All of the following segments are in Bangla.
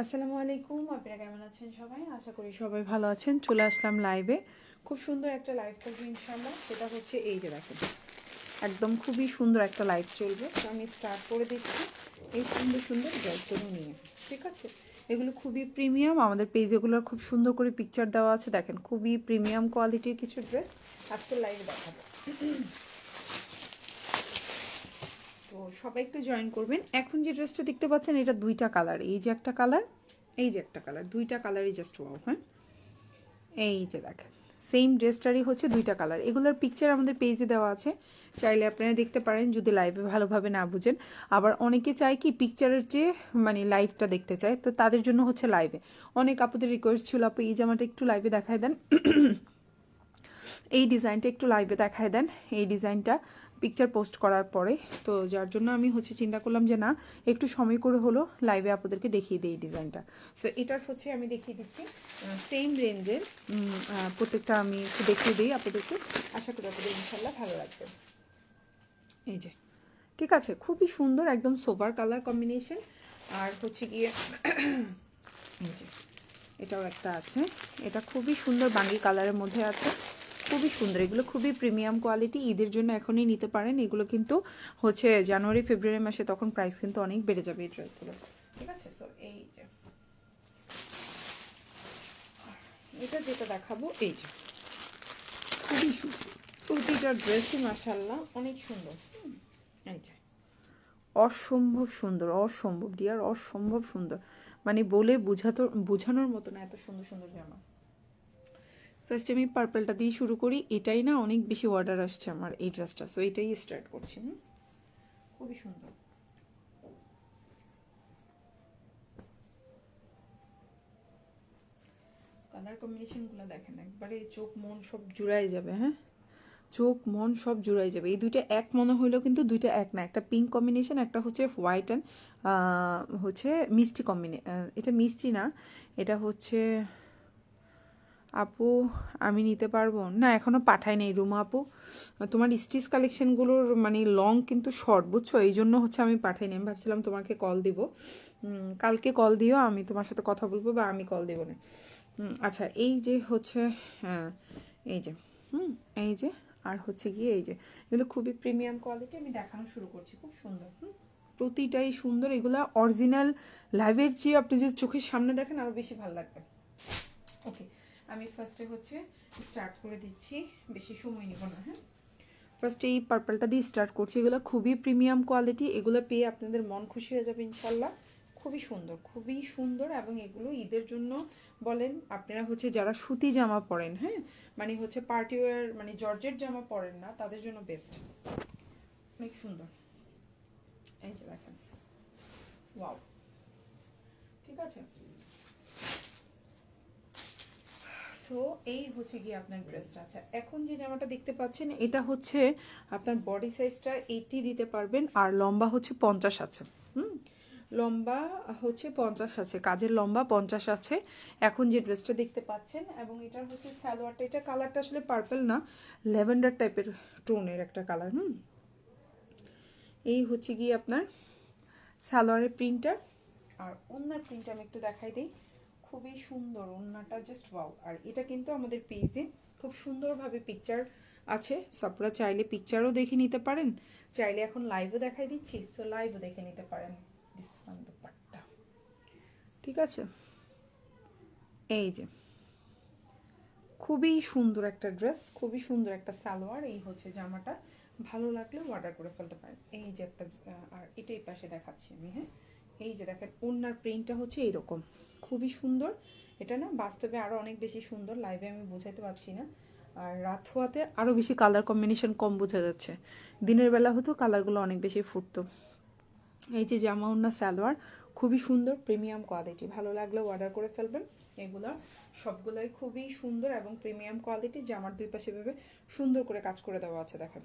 আসসালামু আলাইকুম, আপনারা কেমন আছেন সবাই? আশা করি সবাই ভালো আছেন। চলে আসলাম লাইভে, খুব সুন্দর একটা লাইভ করবো ইনশাল্লাহ। সেটা হচ্ছে এই যে দেখেন, একদম খুবই সুন্দর একটা লাইভ চলবে। তো আমি স্টার্ট করে দিচ্ছি এই সুন্দর সুন্দর ড্রেসগুলো নিয়ে, ঠিক আছে? এগুলো খুবই প্রিমিয়াম, আমাদের পেজেগুলোর খুব সুন্দর করে পিকচার দেওয়া আছে। দেখেন, খুবই প্রিমিয়াম কোয়ালিটির কিছু ড্রেস আজকে লাইভে দেখাবো। তো সবাই একটু জয়েন করবেন। এখন যে ড্রেসটা দেখতে পাচ্ছেন, এটা দুইটা কালার, এই যে একটা কালার, এই যে একটা কালার, দুইটা কালারই জাস্ট ওয়াও। হ্যাঁ, এই যে দেখেন, সেম ড্রেসটারই হচ্ছে দুইটা কালার। এগুলোর পিকচার আমাদের পেজে দেওয়া আছে, চাইলে আপনারা দেখতে পারেন যদি লাইভে ভালোভাবে না বুঝেন। আবার অনেকে চায় কি পিকচারের চেয়ে মানে লাইভটা দেখতে চায়, তো তাদের জন্য হচ্ছে লাইভে। অনেক আপুদের রিকোয়েস্ট ছিল, আপু এই জামাটা একটু লাইভে দেখায় দেন, এই ডিজাইনটা একটু লাইভে দেখায় দেন, এই ডিজাইনটা পিকচার পোস্ট করার পরে। তো যার জন্য আমি হচ্ছে চিন্তা করলাম যে না, একটু সময় করে হলো লাইভে আপনাদেরকে দেখিয়ে দিই এই ডিজাইনটা। সো এটার হচ্ছে আমি দেখিয়ে দিচ্ছি সেম রেঞ্জের প্রত্যেকটা আমি একটু দেখিয়ে দিই আপনাদেরকে। আশা করি আপনাদের ইনশাল্লাহ ভালো লাগবে। এই যে, ঠিক আছে, খুবই সুন্দর, একদম সোভার কালার কম্বিনেশন। আর হচ্ছে গিয়ে এই যে এটাও একটা আছে, এটা খুবই সুন্দর বাঙ্গি কালারের মধ্যে আছে, খুবই সুন্দর। এগুলো খুবই প্রিমিয়াম কোয়ালিটি, ঈদের জন্য এখনই নিতে পারেন। এগুলো কিন্তু হচ্ছে জানুয়ারি ফেব্রুয়ারি মাসে, তখন প্রাইস কিন্তু অনেক বেড়ে যাবে এই ড্রেসগুলো, ঠিক আছে? সো এই যে এটা যেটা দেখাবো, এই যে খুবই সুন্দর, প্রতিটা ড্রেসই মাশাআল্লাহ অনেক সুন্দর। এই যে অসম্ভব সুন্দর, অসম্ভব ডিয়ার, অসম্ভব সুন্দর, মানে বলে বোঝানোর মতো না, এত সুন্দর সুন্দর জামা। ফার্স্ট আমি পার্পলটা দিয়ে শুরু করি, এটাই না অনেক বেশি অর্ডার আসছে আমার এই ড্রেসটা, সো এটাই স্টার্ট করছি। খুবই সুন্দর, কালার কম্বিনেশনগুলো দেখেন, একবারে চোখ মন সব জুড়াই যাবে। হ্যাঁ, চোখ মন সব জুড়াই যাবে। এই দুইটা এক মনে হইলেও কিন্তু দুইটা এক না, একটা পিঙ্ক কম্বিনেশন, একটা হচ্ছে হোয়াইট অ্যান্ড হচ্ছে মিষ্টি এটা মিষ্টি না, এটা হচ্ছে আপু আমি নিতে পারবো না, এখনও পাঠাই নেই রুমা আপু। তোমার স্টিচ কালেকশনগুলোর মানে লং কিন্তু শর্ট, বুঝছো? এই জন্য হচ্ছে আমি পাঠাইনি। আমি ভাবছিলাম তোমাকে কল দিব, কালকে কল দিও, আমি তোমার সাথে কথা বলবো, বা আমি কল দেবো না। আচ্ছা, এই যে হচ্ছে, হ্যাঁ এই যে, এই যে, আর হচ্ছে গিয়ে এই যে, এগুলো খুবই প্রিমিয়াম কোয়ালিটি। আমি দেখানো শুরু করছি, খুব সুন্দর। প্রতিটাই সুন্দর, এগুলো অরিজিনাল লাইভের চেয়ে আপনি যদি চোখের সামনে দেখেন আরও বেশি ভালো লাগবে। ওকে, আমি ফার্স্টে হচ্ছে স্টার্ট করে দিচ্ছি, বেশি সময় নিব না। হ্যাঁ, ফার্স্টে এই পার্পলটা দিয়ে স্টার্ট করছি। এগুলো খুবই প্রিমিয়াম কোয়ালিটি, এগুলো পেয়ে আপনাদের মন খুশি হয়ে যাবে ইনশাল্লাহ। খুবই সুন্দর, খুবই সুন্দর। এবং এগুলো ঈদের জন্য বলেন, আপনারা হচ্ছে যারা সুতি জামা পরেন, হ্যাঁ মানে হচ্ছে পার্টি ওয়্যার, মানে জর্জেট জামা পরেন না, তাদের জন্য বেস্ট। অনেক সুন্দর, এই যে দেখেন, ওয়াও, ঠিক আছে? সো এই হচ্ছে গিয়ে আপনার ড্রেসটা। আচ্ছা, এখন যে জামাটা দেখতে পাচ্ছেন, এটা হচ্ছে আপনার বডি সাইজটা 80 দিতে পারবেন, আর লম্বা হচ্ছে 50 আছে। লম্বা হচ্ছে 50 আছে, কাজের লম্বা 50 আছে এখন যে ড্রেসটা দেখতে পাচ্ছেন। এবং এটার হচ্ছে সালোয়ারটা, এটা কালারটা আসলে পার্পল না, ল্যাভেন্ডার টাইপের টোনের একটা কালার। এই হচ্ছে গিয়ে আপনার সালোয়ারের প্রিন্টটা। আর ওন্নার প্রিন্টটা আমি একটু দেখাই দিই, খুবই সুন্দর ওন্নাটা, জাস্ট ওয়াও। আর এটা কিন্তু আমাদের পেজে খুব সুন্দরভাবে পিকচার আছে, সো আপনারা চাইলে পিকচারও দেখে নিতে পারেন, চাইলে এখন লাইভও দেখাই দিচ্ছি, সো লাইভও দেখে নিতে পারেন। দিস ওয়ান দুপাট্টা, ঠিক আছে? এই যে খুবই সুন্দর একটা ড্রেস, খুবই সুন্দর একটা সালোয়ার। এই হচ্ছে জামাটা, ভালো লাগলে অর্ডার করে ফেলতে পারেন। এই যে একটা, আর এটাই পাশে দেখাচ্ছি আমি। হ্যাঁ, এই যে দেখেন, ওনার প্রিন্টটা হচ্ছে এইরকম, খুবই সুন্দর। এটা না বাস্তবে আরও অনেক বেশি সুন্দর, লাইভে আমি বোঝাতে পারছি না। আর রাত হওয়াতে আরও বেশি কালার কম্বিনেশন কম বোঝা যাচ্ছে, দিনের বেলা হতো কালারগুলো অনেক বেশি ফুটতো। এই যে জামা ওন্না সালোয়ার, খুবই সুন্দর, প্রিমিয়াম কোয়ালিটি। ভালো লাগলে অর্ডার করে ফেলবেন। এগুলো সবগুলোই খুবই সুন্দর এবং প্রিমিয়াম কোয়ালিটি। জামার দুই পাশে ভাবে সুন্দর করে কাজ করে দেওয়া আছে, দেখেন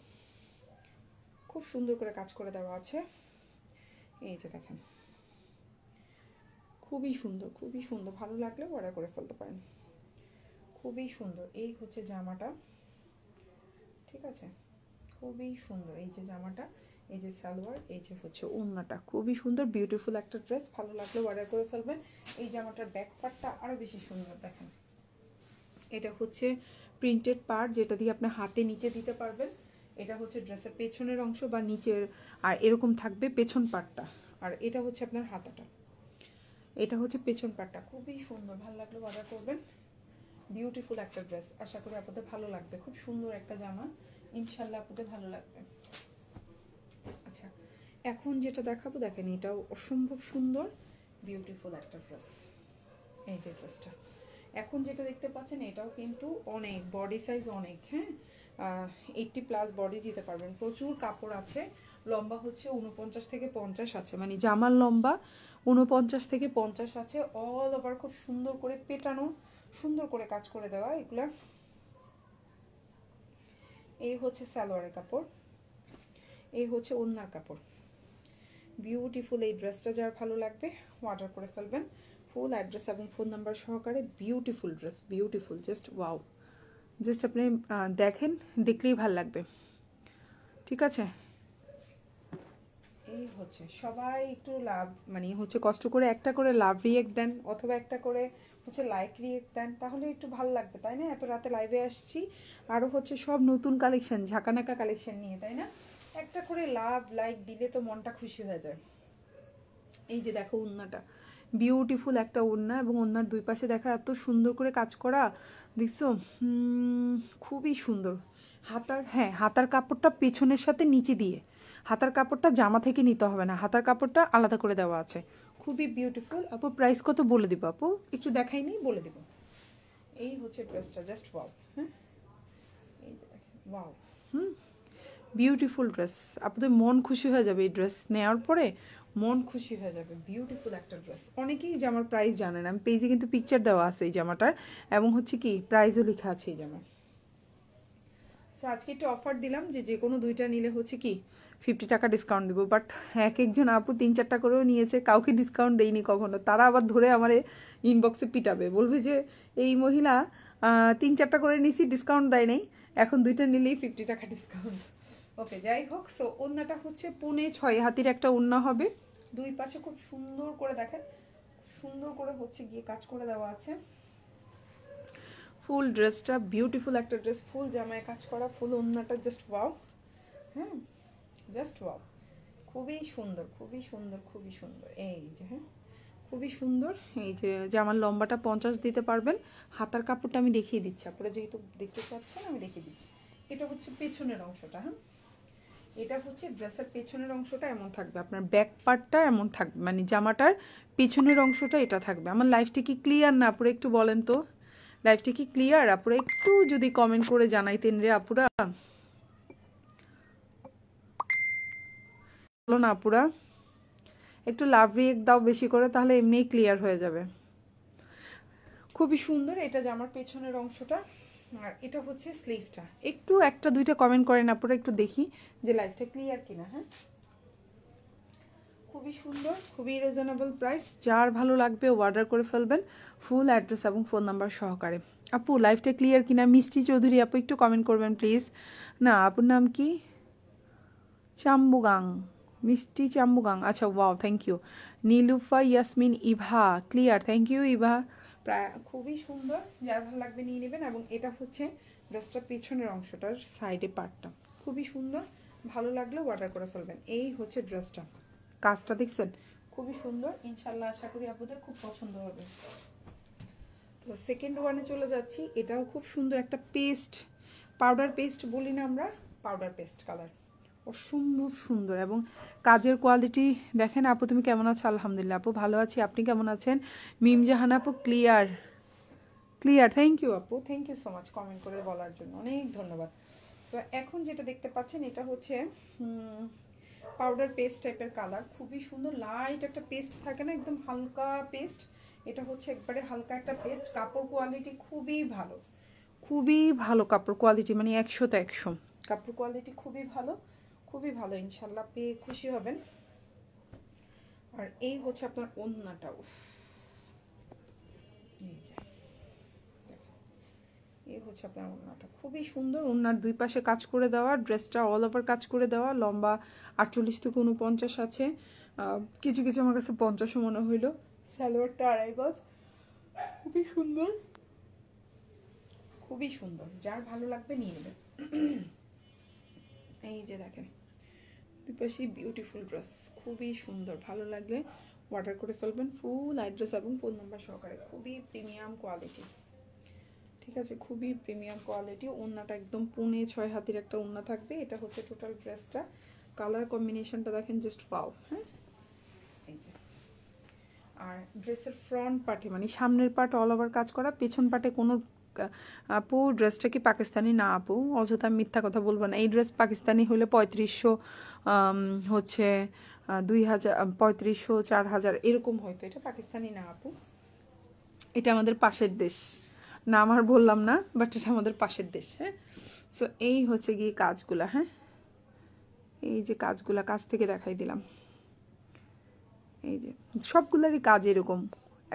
খুব সুন্দর করে কাজ করে দেওয়া আছে। এই যে দেখেন, খুবই সুন্দর, খুবই সুন্দর। ভালো লাগলে অর্ডার করে ফেলতে পারেন, খুবই সুন্দর। এই হচ্ছে জামাটা, ঠিক আছে? খুবই সুন্দর এই যে জামাটা, এই যে সালোয়ার, এই যে হচ্ছে ওড়নাটা, খুবই সুন্দর বিউটিফুল একটা ড্রেস। ভালো লাগলে অর্ডার করে ফেলবেন। এই জামাটার ব্যাক পার্টটা আরো বেশি সুন্দর, দেখেন এটা হচ্ছে প্রিন্টেড পার্ট, যেটা দিয়ে আপনি হাতে নিচে দিতে পারবেন। এটা হচ্ছে ড্রেসের পেছনের অংশ বা নিচের, আর এরকম থাকবে পেছন পার্টটা, আর এটা হচ্ছে আপনার হাতাটা, এটা হচ্ছে পেছন পার্টটা। খুবই সুন্দর, ভালো লাগলে অর্ডার করবেন। বিউটিফুল একটা ড্রেস, আশা করি আপনাদের ভালো লাগবে। খুব সুন্দর একটা জামা, ইনশাল্লাহ আপনাদের ভালো লাগবে। আচ্ছা, এখন যেটা দেখাবো দেখেন, এটাও অসম্ভব সুন্দর বিউটিফুল একটা ড্রেস। এই যে ড্রেসটা এখন যেটা দেখতে পাচ্ছেন, এটাও কিন্তু অনেক বডি সাইজ অনেক, হ্যাঁ 80+ বডি দিতে পারবেন। প্রচুর কাপড় আছে, লম্বা হচ্ছে 49 থেকে 50 আছে, মানে জামার লম্বা 49 থেকে 50 আছে। অল ওভার খুব সুন্দর করে পেটানো, সুন্দর করে কাজ করে দেওয়া এগুলা। এই হচ্ছে সালোয়ারের কাপড়, এই হচ্ছে ওড়নার কাপড়। বিউটিফুল এই ড্রেসটা যার ভালো লাগবে অর্ডার করে ফেলবেন। ফুল অ্যাড্রেস এবং ফোন নাম্বার সহকারে beautiful dress, beautiful, just wow. Just আপনি দেখেন, দেখলেই ভাল লাগবে, ঠিক আছে। এই হচ্ছে সবাই একটু লাভ, মানে হচ্ছে কষ্ট করে একটা করে লাভ রিয়েক্ট দেন, অথবা একটা করে হচ্ছে লাইক রিয়েক্ট দেন, তাহলে একটু ভালো লাগবে, তাই না? এত রাতে লাইভে আসছি, আরও হচ্ছে সব নতুন কালেকশন, ঝাঁকানাকা কালেকশন নিয়ে, তাই না? একটা করে লাভ লাইক দিলে তো মনটা খুশি হয়ে যায়। এই যে দেখো ওড়নাটা, বিউটিফুল একটা ওড়না, এবং ওড়নার দুই পাশে দেখা এত সুন্দর করে কাজ করা, দেখছো? খুবই সুন্দর। হাতার, হ্যাঁ হাতার কাপড়টা পেছনের সাথে নিচে দিয়ে, হাতার কাপড়টা জামা থেকে নিতে হবে না, হাতার কাপড়টা আলাদা করে দেওয়া আছে। খুবই বিউটিফুল। আপু প্রাইস কত বলে দিব আপু? একটু দেখাইনি, বলে দিব। এই হচ্ছে ড্রেসটা, জাস্ট ওয়াও। হ্যাঁ, এই যে ওয়াও, বিউটিফুল ড্রেস। আপনাদের মন খুশি হয়ে যাবে এই ড্রেস নেওয়ার পরে, মন খুশি হয়ে যাবে। বিউটিফুল একটা ড্রেস। অনেকেই জামার প্রাইস জানে না, আমি পেজে কিন্তু পিকচার দেওয়া আছে এই জামাটার, এবং হচ্ছে কি প্রাইসও লেখা আছে এই জামার। সো আজকে একটু অফার দিলাম যে যে কোনো দুইটা নিলে হচ্ছে কি 50 টাকা ডিসকাউন্ট দিব, বাট এক একজন আপু 3-4টা করেও নিয়েছে, কাউকে ডিসকাউন্ট দেয়নি কখনো। তারা আবার ধরে আমার ইনবক্সে পিটাবে, বলবে যে এই মহিলা 3-4টা করে নিছি, ডিসকাউন্ট দেয় নাই, এখন দুইটা নিলেই 50 টাকা ডিসকাউন্ট। ওকে, যাই হোক। সো ওড়নাটা হচ্ছে 5.5 হাতির একটা ওড়না হবে, দুই পাশে খুব সুন্দর করে দেখেন, সুন্দর করে হচ্ছে গিয়ে কাজ করে দেওয়া আছে। ফুল ড্রেসটা বিউটিফুল একটা ড্রেস, ফুল জামায় কাজ করা, ফুল ওড়নাটা জাস্ট ওয়াও। হ্যাঁ, জাস্ট ওয়াও, খুবই সুন্দর, খুবই সুন্দর, খুবই সুন্দর। এই যে হ্যাঁ, খুবই সুন্দর। এই যে জামার লম্বাটা 50 দিতে পারবেন। হাতার কাপড়টা আমি দেখিয়ে দিচ্ছি, আপনারা যেহেতু দেখতে চাচ্ছেন আমি দেখিয়ে দিচ্ছি। এটা হচ্ছে পেছনের অংশটা, হ্যাঁ এটা হচ্ছে ড্রেসের পেছনের অংশটা এমন থাকবে, আপনার ব্যাক পার্টটা এমন থাকবে, মানে জামাটার পেছনের অংশটা এটা থাকবে। আমার লাইফটা কি ক্লিয়ার না আপুরা? একটু বলেন তো, লাইফটা কি ক্লিয়ার আপুরা? একটু যদি কমেন্ট করে জানাইতেন রে আপুরা, বলো না আপুরা, একটু লাভ রিয়েক্ট দাও বেশি করে, তাহলে এমনিই ক্লিয়ার হয়ে যাবে। খুবই সুন্দর এটা জামার পেছনের অংশটা, আর এটা হচ্ছে স্লিভটা। একটু একটা দুইটা কমেন্ট করেন আপুরা, একটু দেখি যে লাইফটা ক্লিয়ার কিনা। হ্যাঁ, খুবই সুন্দর, খুবই রিজনেবল প্রাইস, যার ভালো লাগবে অর্ডার করে ফেলবেন ফুল অ্যাড্রেস এবং ফোন নাম্বার সহকারে। আপু লাইফটা ক্লিয়ার কিনা? মিষ্টি চৌধুরী আপু একটু কমেন্ট করবেন প্লিজ। না, আপুর নাম কি? চাম্বুগাং, মিষ্টি চাম্বুগাং, আচ্ছা wow, thank you. Nilufa Yasmin Eva, clear, thank you Eva. প্রায় খুবই সুন্দর, যার ভালো লাগবে নিয়ে নেবেন। এবং এটা হচ্ছে ড্রেসটার পিছনের অংশটার সাইডে পার্টটা, খুবই সুন্দর, ভালো লাগলে অর্ডার করে ফেলবেন। এই হচ্ছে ড্রেসটা, কাজটা দেখছেন খুবই সুন্দর, ইনশাল্লাহ আশা করি আপনাদের খুব পছন্দ হবে। তো সেকেন্ড ওয়ানে চলে যাচ্ছি। এটাও খুব সুন্দর একটা পেস্ট, পাউডার পেস্ট বলি না আমরা, পাউডার পেস্ট কালার, অসম্ভব সুন্দর। এবং কাজের কোয়ালিটি দেখেন। আপু তুমি কেমন আছো? আলহামদুলিল্লাহ আপু ভালো আছি, আপনি কেমন আছেন? মিম জাহান আপু ক্লিয়ার, ক্লিয়ার, থ্যাংক ইউ আপু, thank you so much comment করে বলার জন্য, অনেক ধন্যবাদ। সো এখন যেটা দেখতে পাচ্ছেন এটা হচ্ছে পাউডার পেস্ট টাইপের কালার, খুবই সুন্দর, লাইট একটা পেস্ট থাকে না, একদম হালকা পেস্ট। এটা হচ্ছে একবারে হালকা একটা পেস্ট। কাপড় কোয়ালিটি খুবই ভালো, খুবই ভালো কাপড় কোয়ালিটি, মানে 100তে 100 কাপড় কোয়ালিটি, খুবই ভালো, খুবই ভালো, ইনশাল্লাহ পেয়ে খুশি হবেন। আর এই হচ্ছে আপনার ওড়নাটা, এই যে এই হচ্ছে আপনার ওড়নাটা, খুবই সুন্দর। ওড়নার দুই পাশে কাজ করে দেওয়া, ড্রেসটা অল ওভার কাজ করে দেওয়া, লম্বা 48 থেকে 49 আছে, কিছু কিছু আমার কাছে 50ও মনে হইলো। সালোয়ারটা 2.5 গজ, খুবই সুন্দর, খুবই সুন্দর, যার ভালো লাগবে নিয়ে নেবেন। এই যে দেখেন দুই পাশেই বিউটিফুল ড্রেস, খুবই সুন্দর, ভালো লাগলে অর্ডার করে ফেলবেন। ফুল অ্যাড্রেস এবং ফোন নাম্বার সহকারে, খুবই প্রিমিয়াম কোয়ালিটি, ঠিক আছে, খুবই প্রিমিয়াম কোয়ালিটি। ওড়নাটা একদম 6.5 হাতের একটা ওড়না থাকবে। এটা হচ্ছে টোটাল ড্রেসটা, কালার কম্বিনেশনটা দেখেন জাস্ট ওয়াও। হ্যাঁ, এই যে আর ড্রেসের ফ্রন্ট পার্টে মানে সামনের পার্ট অল ওভার কাজ করা, পেছন পার্টে কোনো আপু ড্রেসটা কি পাকিস্তানি? না আপু, অযথা মিথ্যা কথা বলবো না। এই ড্রেস পাকিস্তানি হলে 3500 হচ্ছে 2000, 3500, 4000 এরকম হয়তো। এটা পাকিস্তানি না আপু, এটা আমাদের পাশের দেশ। না আমার বললাম না, বাট এটা আমাদের পাশের দেশ। হ্যাঁ, সো এই হচ্ছে গিয়ে কাজগুলা। হ্যাঁ, এই যে কাজগুলা কাজ থেকে দেখাই দিলাম। এই যে সবগুলারই কাজ এরকম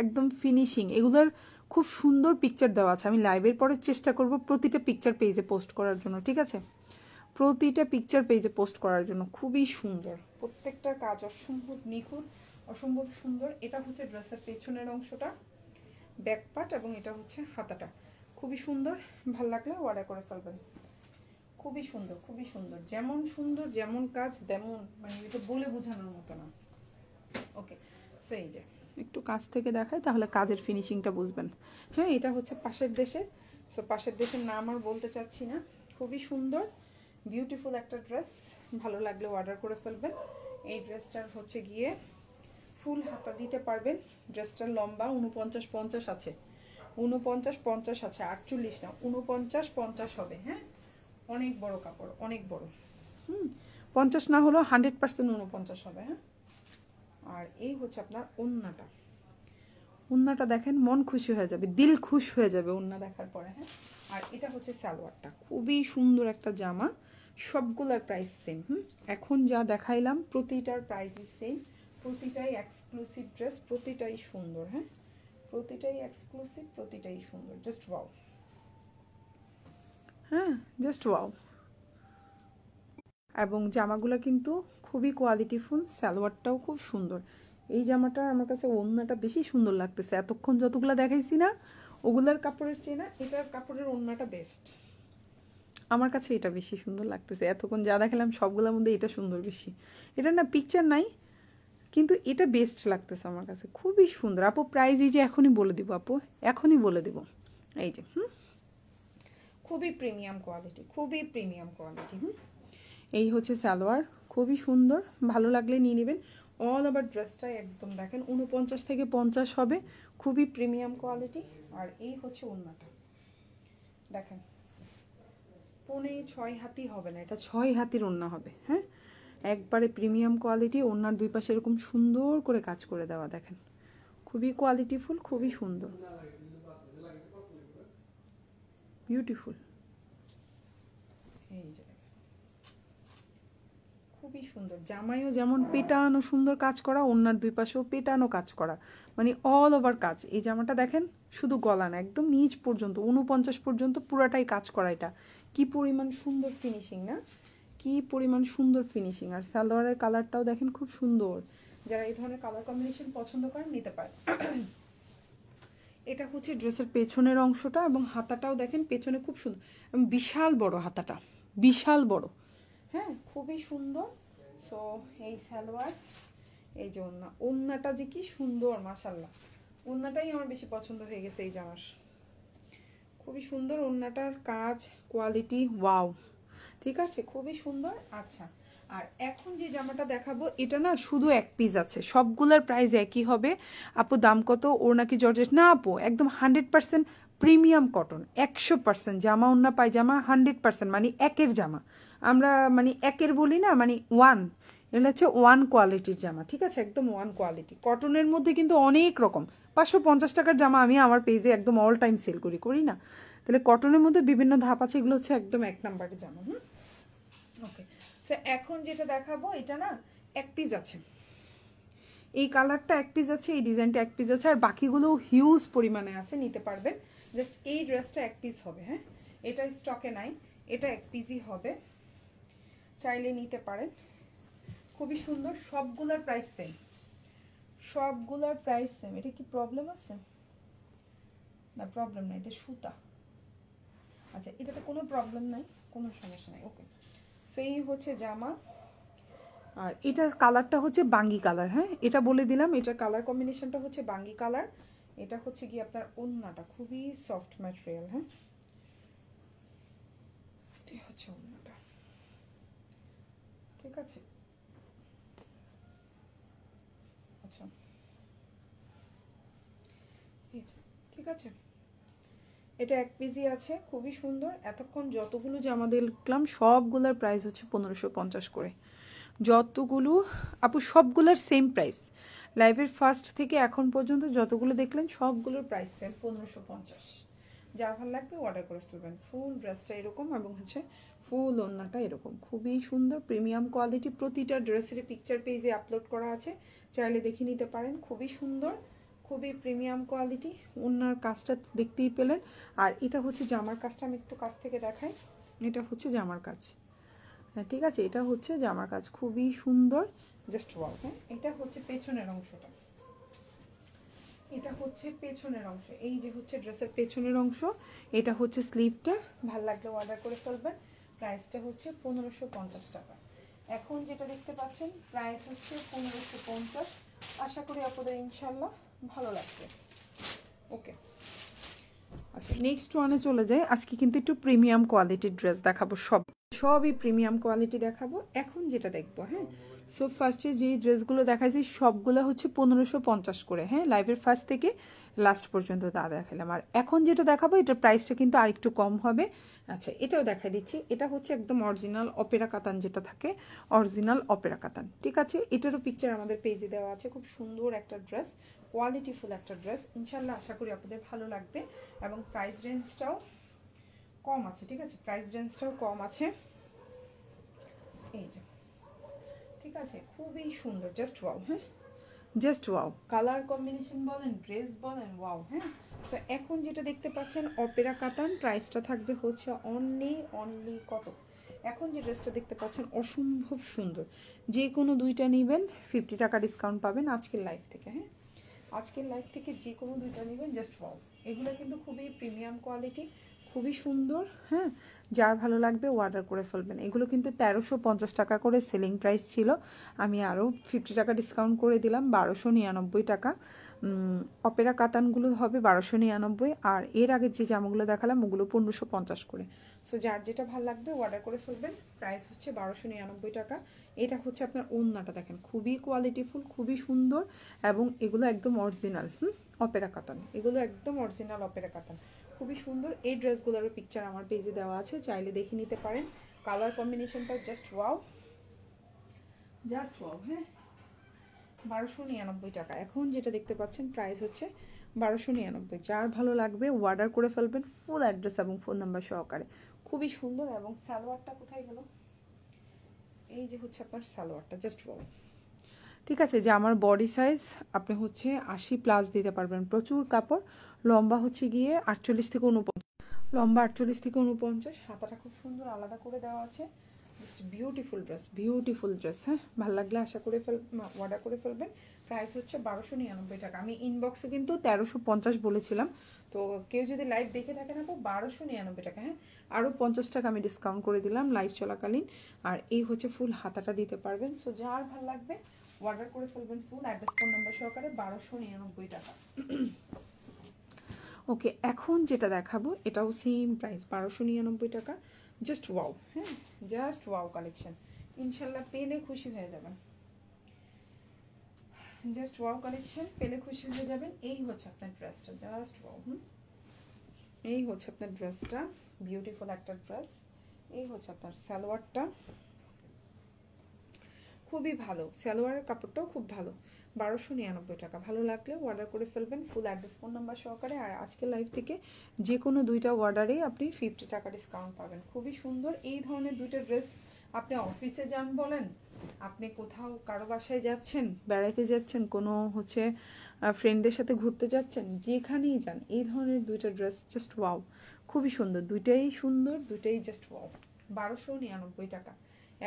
একদম ফিনিশিং। এগুলোর খুব সুন্দর পিকচার দেওয়া আছে। আমি লাইভের পরে চেষ্টা করব প্রতিটা পিকচার পেজে পোস্ট করার জন্য, ঠিক আছে, প্রতিটা পিকচার পেজে পোস্ট করার জন্য। খুবই সুন্দর, প্রত্যেকটার কাজ অসম্ভব নিখুঁত, অসম্ভব সুন্দর। এটা হচ্ছে ড্রেসের পেছনের অংশটা, ব্যাক পার্ট, এবং এটা হচ্ছে হাতাটা, খুবই সুন্দর। ভাল লাগলে অর্ডার করে ফেলবেন। খুবই সুন্দর, খুবই সুন্দর, যেমন সুন্দর যেমন কাজ তেমন, মানে এটা বলে বোঝানোর মতো না। ওকে, সো এই যে একটু কাছ থেকে দেখাই তাহলে কাজের ফিনিশিংটা বুঝবেন। হ্যাঁ, এটা হচ্ছে পাশের দেশের, সো পাশের দেশের নাম আর বলতে চাচ্ছি না। খুবই সুন্দর বিউটিফুল একটা ড্রেস, ভালো লাগলে অর্ডার করে ফেলবেন। এই ড্রেসটার হচ্ছে গিয়ে ফুল হাতা দিতে পারবেন। ড্রেসটার লম্বা 49-50 আছে, 49-50 আছে, 48 না, 49-50 হবে। হ্যাঁ, অনেক বড় কাপড়, অনেক বড়। 50 না হলেও 100% 49 হবে। হ্যাঁ, আর এই হচ্ছে আপনার ওড়নাটা। ওড়নাটা দেখেন, মন খুশি হয়ে যাবে, দিল খুশ হয়ে যাবে ওড়না দেখার পরে। হ্যাঁ, আর এটা হচ্ছে সালোয়ারটা, খুবই সুন্দর একটা জামা। সবগুলোর প্রাইস সেম। এখন যা দেখাইলাম প্রতিটার প্রাইসই সেম, প্রতিটাই এক্সক্লুসিভ ড্রেস, প্রতিটাই সুন্দর। হ্যাঁ, প্রতিটাই এক্সক্লুসিভ, প্রতিটাই সুন্দর, জাস্ট ওয়াও। হ্যাঁ, জাস্ট ওয়াও। এবং জামাগুলো কিন্তু খুবই কোয়ালিটিফুল, সালোয়ারটাও খুব সুন্দর। এই জামাটা আমার কাছে ওড়নাটা বেশি সুন্দর লাগতেছে। এতক্ষণ যতগুলো দেখাইছি না ওগুলার কাপড়ের চেয়ে না এটার কাপড়ের ওড়নাটা বেস্ট। আমার কাছে এটা বেশি সুন্দর লাগতেছে। এতক্ষণ যা দেখালাম সবগুলোর মধ্যে এটা সুন্দর বেশি। এটা না পিকচার নাই, কিন্তু এটা বেস্ট লাগতেছে আমার কাছে, খুবই সুন্দর। আপু প্রাইস এই যে এখনই বলে দিব আপু, এখনই বলে দিব। এই যে খুবই প্রিমিয়াম কোয়ালিটি, খুবই প্রিমিয়াম কোয়ালিটি। এই হচ্ছে সালোয়ার, খুবই সুন্দর, ভালো লাগলে নিয়ে নেবেন। অল ওভার ড্রেসটাই একদম দেখেন 49 থেকে 50 হবে, খুবই প্রিমিয়াম কোয়ালিটি। আর এই হচ্ছে ওড়নাটা দেখেন, 5.5 হাতি হবে না, এটা 6 হাতির ওড়না হবে। হ্যাঁ, একবারে প্রিমিয়াম কোয়ালিটি। ওড়নার দুই পাশে এরকম সুন্দর করে কাজ করে দেওয়া দেখেন, খুবই কোয়ালিটিফুল, খুবই সুন্দর, বিউটিফুল। এই যে খুবই সুন্দর, জামাইও যেমন পেটানো সুন্দর কাজ করা, ওড়নার দুই পাশেও পেটানো কাজ করা, মানে অল ওভার কাজ। এই জামাটা দেখেন শুধু গলা না, একদম নিচ পর্যন্ত 49 পর্যন্ত পুরাটাই কাজ করা। এটা কি পরিমাণ সুন্দর ফিনিশিং না, কি পরিমাণ সুন্দর ফিনিশিং। আর সালোয়ারের কালারটাও দেখেন খুব সুন্দর, যারা এই ধরনের কালার কম্বিনেশন পছন্দ করেন নিতে পারেন। এটা হচ্ছে ড্রেসের পেছনের অংশটা, এবং হাতাটাও দেখেন পেছনে খুব সুন্দর, বিশাল বড় হাতাটা, বিশাল বড়। হ্যাঁ, খুবই সুন্দর। সো এই সালোয়ার, এই যে ওড়না, ওড়নাটা যে কি সুন্দর মাশাল্লাহ, ওড়নাটাই আমার বেশি পছন্দ হয়ে গেছে এই জামার, খুবই সুন্দর ওড়নাটার কাজ, কোয়ালিটি ওয়াও, ঠিক আছে, খুবই সুন্দর। আচ্ছা, আর এখন যে জামাটা দেখাবো এটা না শুধু এক পিস আছে, সবগুলোর প্রাইস একই হবে। আপু দাম কত? ওর নাকি জর্জেট না আপু, একদম 100% প্রিমিয়াম কটন, 100% জামা ওড়না পায়জামা 100%, মানে একের জামা। আমরা মানে একের বলি না, মানে ওয়ান, এগুলো হচ্ছে ওয়ান কোয়ালিটির জামা, ঠিক আছে, একদম ওয়ান কোয়ালিটি। কটনের মধ্যে কিন্তু অনেক রকম, 550 টাকার জামা আমি আমার পেজে একদম অল টাইম সেল করি না, তাহলে কটনের মধ্যে বিভিন্ন ধাপ আছে, এগুলো হচ্ছে একদম 1 নাম্বারের জামা। ওকে, সো এখন যেটা দেখাবো এটা না এক পিস আছে, এই কালারটা এক পিস আছে, এই ডিজাইনটা এক পিস আছে, আর বাকিগুলো হিউজ পরিমাণে আছে, নিতে পারবেন। জাস্ট এই ড্রেসটা এক পিস হবে, হ্যাঁ, এটা স্টকে নাই, এটা এক পিসই হবে, চাইলে নিতে পারেন। খুবই সুন্দর, সবগুলোর প্রাইস সেম, সবগুলোর প্রাইস সেম। এটা কি প্রবলেম আছে? না প্রবলেম নাই, এটা সুতা। আচ্ছা এটাতে কোনো প্রবলেম নাই, কোনো সমস্যা নাই। ওকে, সো এই হচ্ছে জামা। আর এটার কালারটা হচ্ছে বাঙ্গি কালার, হ্যাঁ এটা বলে দিলাম, এটার কালার কম্বিনেশনটা হচ্ছে বাঙ্গি কালার। এটা হচ্ছে কি আপনার ওড়নাটা, খুবই সফট ম্যাটেরিয়াল, হ্যাঁ এই হচ্ছে ওড়নাটা, ঠিক আছে। আচ্ছা ঠিক আছে, এটা এক পিসি আছে, খুবই সুন্দর। এতক্ষণ যতগুলো জামা দেখলাম সবগুলোর প্রাইস হচ্ছে 1550 করে, যতগুলো আপু সবগুলোর সেম প্রাইস। লাইভের ফার্স্ট থেকে এখন পর্যন্ত যতগুলো দেখলেন সবগুলোর প্রাইস সেম 1550। যার ভালো লাগবে অর্ডার করে ফেলবেন। ফুল ড্রেসটা এরকম এবং হচ্ছে ফুল ওড়নাটা এরকম, খুবই সুন্দর প্রিমিয়াম কোয়ালিটি। প্রতিটা ড্রেসের পিকচার পেজে আপলোড করা আছে, চাইলে দেখে নিতে পারেন। খুবই সুন্দর, খুবই প্রিমিয়াম কোয়ালিটি। ওড়নার কাজটা দেখতেই পেলেন। আর এটা হচ্ছে জামার কাজটা, আমি একটু কাছ থেকে দেখাই। এটা হচ্ছে জামার কাজ, হ্যাঁ ঠিক আছে, এটা হচ্ছে জামার কাজ, খুবই সুন্দর, জাস্ট ওয়াও। হ্যাঁ এটা হচ্ছে পেছনের অংশটা, এটা হচ্ছে পেছনের অংশ, এই যে হচ্ছে ড্রেসের পেছনের অংশ, এটা হচ্ছে স্লিভটা। ভাল লাগলে অর্ডার করে ফেলবেন। প্রাইসটা হচ্ছে 1550 টাকা। এখন যেটা দেখতে পাচ্ছেন প্রাইস হচ্ছে 1550। আশা করি আপনাদের ইনশাল্লাহ ভালো লাগবে। ওকে, আচ্ছা নেক্সট ওয়ানে চলে যাই। আজকে কিন্তু একটু প্রিমিয়াম কোয়ালিটির ড্রেস দেখাবো, সবই প্রিমিয়াম কোয়ালিটি দেখাবো। এখন যেটা দেখবো, হ্যাঁ সো ফার্স্টে যেই ড্রেসগুলো দেখাইছি সবগুলো হচ্ছে 1550 করে, হ্যাঁ লাইভের ফার্স্ট থেকে লাস্ট পর্যন্ত তা দেখালাম। আর এখন যেটা দেখাবো এটার প্রাইসটা কিন্তু আরেকটু কম হবে। আচ্ছা এটাও দেখা দিচ্ছি, এটা হচ্ছে একদম অরিজিনাল অপেরা কাতান, যেটা থাকে অরিজিনাল অপেরা কাতান, ঠিক আছে। এটারও পিকচার আমাদের পেজে দেওয়া আছে। খুব সুন্দর একটা ড্রেস, কোয়ালিটিফুল একটা ড্রেস, ইনশাল্লাহ আশা করি আপনাদের ভালো লাগবে। এবং প্রাইস রেঞ্জটাও কম আছে, ঠিক আছে, প্রাইস রেঞ্জটাও কম আছে। এই যে ঠিক আছে, খুবই সুন্দর, জাস্ট ওয়াও, হ্যাঁ জাস্ট ওয়াও। কালার কম্বিনেশন বলেন, ড্রেস বলেন, ওয়াও। হ্যাঁ তো এখন যেটা দেখতে পাচ্ছেন অপেরা কাতান, প্রাইসটা থাকবে হচ্ছে অনলি কত? এখন যে ড্রেসটা দেখতে পাচ্ছেন অসম্ভব সুন্দর, যে কোনো দুইটা নেবেন 50 টাকা ডিসকাউন্ট পাবেন আজকের লাইভ থেকে। হ্যাঁ আজকের লাইভ থেকে যে কোনো দুইটা নেবেন, জাস্ট ওয়াও। এগুলো কিন্তু খুবই প্রিমিয়াম কোয়ালিটি, খুবই সুন্দর। হ্যাঁ যার ভালো লাগবে অর্ডার করে ফেলবেন। এগুলো কিন্তু 1350 টাকা করে সেলিং প্রাইস ছিল, আমি আরও 50 টাকা ডিসকাউন্ট করে দিলাম, 1299 টাকা। অপেরা কাতানগুলো হবে 1299, আর এর আগের যে জামাগুলো দেখালাম ওগুলো 1550 করে। সো যার যেটা ভালো লাগবে অর্ডার করে ফেলবেন। প্রাইস হচ্ছে 1299 টাকা। এটা হচ্ছে আপনার ওড়নাটা, দেখেন খুবই কোয়ালিটিফুল, খুবই সুন্দর, এবং এগুলো একদম অরিজিনাল অপেরা কাতান, এগুলো একদম অরিজিনাল অপেরা কাতান, খুবই সুন্দর। এই ড্রেসগুলোরও পিকচার আমার পেজে দেওয়া আছে, চাইলে দেখে নিতে পারেন। কালার কম্বিনেশনটা জাস্ট ওয়াও, জাস্ট ওয়াও। হ্যাঁ 1299 টাকা। এখন যেটা দেখতে পাচ্ছেন প্রাইস হচ্ছে 1299। যার ভালো লাগবে অর্ডার করে ফেলবেন, ফুল অ্যাড্রেস এবং ফোন নাম্বার সহকারে। খুবই সুন্দর। এবং সালোয়ারটা কোথায় গেল? এই যে হচ্ছে আপনার সালোয়ারটা, জাস্ট ওয়াও, ঠিক আছে। যে আমার বডি সাইজ আপনি হচ্ছে 80+ দিতে পারবেন, প্রচুর কাপড়। লম্বা হচ্ছে গিয়ে 48 থেকে 49, লম্বা 48 থেকে 49। হাতাটা খুব সুন্দর আলাদা করে দেওয়া আছে, just beautiful dress, beautiful dress. হ্যাঁ ভালো লাগলে আশা করে অর্ডার করে ফেলবেন। প্রাইস হচ্ছে 1299 টাকা। আমি ইনবক্সে কিন্তু 1350 বলেছিলাম, তো কেউ যদি লাইভ দেখে থাকেন আপু 1299 টাকা। হ্যাঁ আরও 50 টাকা আমি ডিসকাউন্ট করে দিলাম লাইভ চলাকালীন। আর এই হচ্ছে ফুল হাতাটা দিতে পারবেন। সো যার ভালো লাগবে অর্ডার করে ফেলবেন, ফুল অ্যাড্রেস ফোন নাম্বার সহকারে, 1299 টাকা। ওকে, এখন যেটা দেখাবো এটাও সেম প্রাইস, 1299 টাকা, জাস্ট ওয়াও। হ্যাঁ জাস্ট ওয়াও কালেকশন, ইনশাল্লাহ পেলে খুশি হয়ে যাবেন, জাস্ট ওয়াও কালেকশন, পেলে খুশি হয়ে যাবেন। এই হচ্ছে আপনার ড্রেসটা, জাস্ট ওয়াও। এই হচ্ছে আপনার ড্রেসটা, বিউটিফুল একটা ড্রেস। এই হচ্ছে আপনার সালোয়ারটা, খুবই ভালো, সালোয়ারের কাপড়টাও খুব ভালো, 1299 টাকা। ভালো লাগলে অর্ডার করে ফেলবেন, ফুল অ্যাড্রেস ফোন নাম্বার সহকারে। আর আজকের লাইভ থেকে যে কোনো দুইটা অর্ডারে আপনি 50 টাকা ডিসকাউন্ট পাবেন। খুবই সুন্দর এই ধরনের দুইটা ড্রেস, আপনি অফিসে যান বলেন, আপনি কোথাও কারো বাসায় যাচ্ছেন, বেড়াইতে যাচ্ছেন, কোনো হচ্ছে ফ্রেন্ডদের সাথে ঘুরতে যাচ্ছেন, যেখানেই যান এই ধরনের দুইটা ড্রেস জাস্ট ওয়াও, খুবই সুন্দর, দুইটাই সুন্দর, দুইটাই জাস্ট ওয়াও। 1299 টাকা।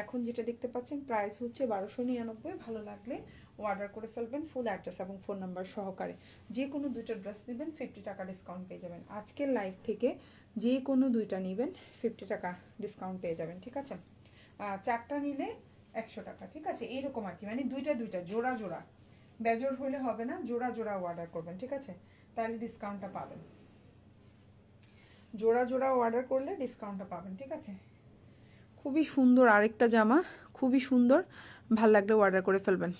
এখন যেটা দেখতে পাচ্ছেন প্রাইস হচ্ছে 1299। ভালো লাগলে অর্ডার করে ফেলবেন, ফুল অ্যাড্রেস এবং ফোন নাম্বার সহকারে। যে কোনো দুইটা ড্রেস নেবেন 50 টাকা ডিসকাউন্ট পেয়ে যাবেন। আজকের লাইভ থেকে যে কোনো দুইটা নেবেন 50 টাকা ডিসকাউন্ট পেয়ে যাবেন, ঠিক আছে? 4টা নিলে 100 টাকা, ঠিক আছে? এইরকম আর কি, মানে দুইটা দুইটা জোড়া জোড়া, বেজোড় হলে হবে না, জোড়া জোড়া অর্ডার করবেন, ঠিক আছে? তাহলে ডিসকাউন্টটা পাবেন, জোড়া জোড়া অর্ডার করলে ডিসকাউন্টটা পাবেন, ঠিক আছে? খুবই সুন্দর আরেকটা জামা, খুবই সুন্দর, ভাল লাগলে অর্ডার করে ফেলবেন।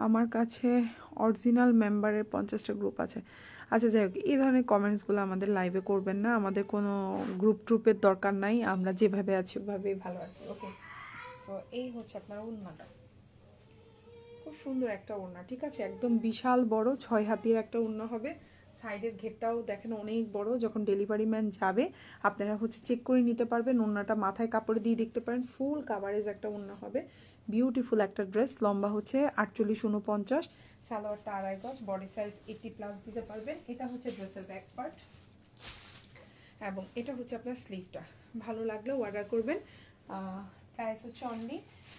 আমার কাছে অরিজিনাল মেম্বারের 50টা গ্রুপ আছে। আচ্ছা যাই হোক, এই ধরনের কমেন্টসগুলো আমাদের লাইভে করবেন না, আমাদের কোনো গ্রুপ ট্রুপের দরকার নাই, আমরা যেভাবে আছি ওভাবেই ভালো আছি, ওকে? সো এই হচ্ছে আপনার ওড়নাটা, খুব সুন্দর একটা ওড়না, ঠিক আছে? একদম বিশাল বড় 6 হাতের একটা ওড়না হবে। সাইডের ঘেরটাও দেখেন অনেক বড়, যখন ডেলিভারি ম্যান যাবে আপনারা হচ্ছে চেক করে নিতে পারবেন। ওড়নাটা মাথায় কাপড় দিয়ে দেখতে পারেন, ফুল কাভারেজ একটা ওড়না হবে, বিউটিফুল একটা ড্রেস। লম্বা হচ্ছে 48-49, সালোয়ারটা 2.5 গজ, বডি সাইজ 80+ দিতে পারবেন। এটা হচ্ছে ড্রেসের ব্যাক পার্ট এবং এটা হচ্ছে আপনার স্লিভটা। ভালো লাগলে অর্ডার করবেন। প্রাইস হচ্ছে অনলি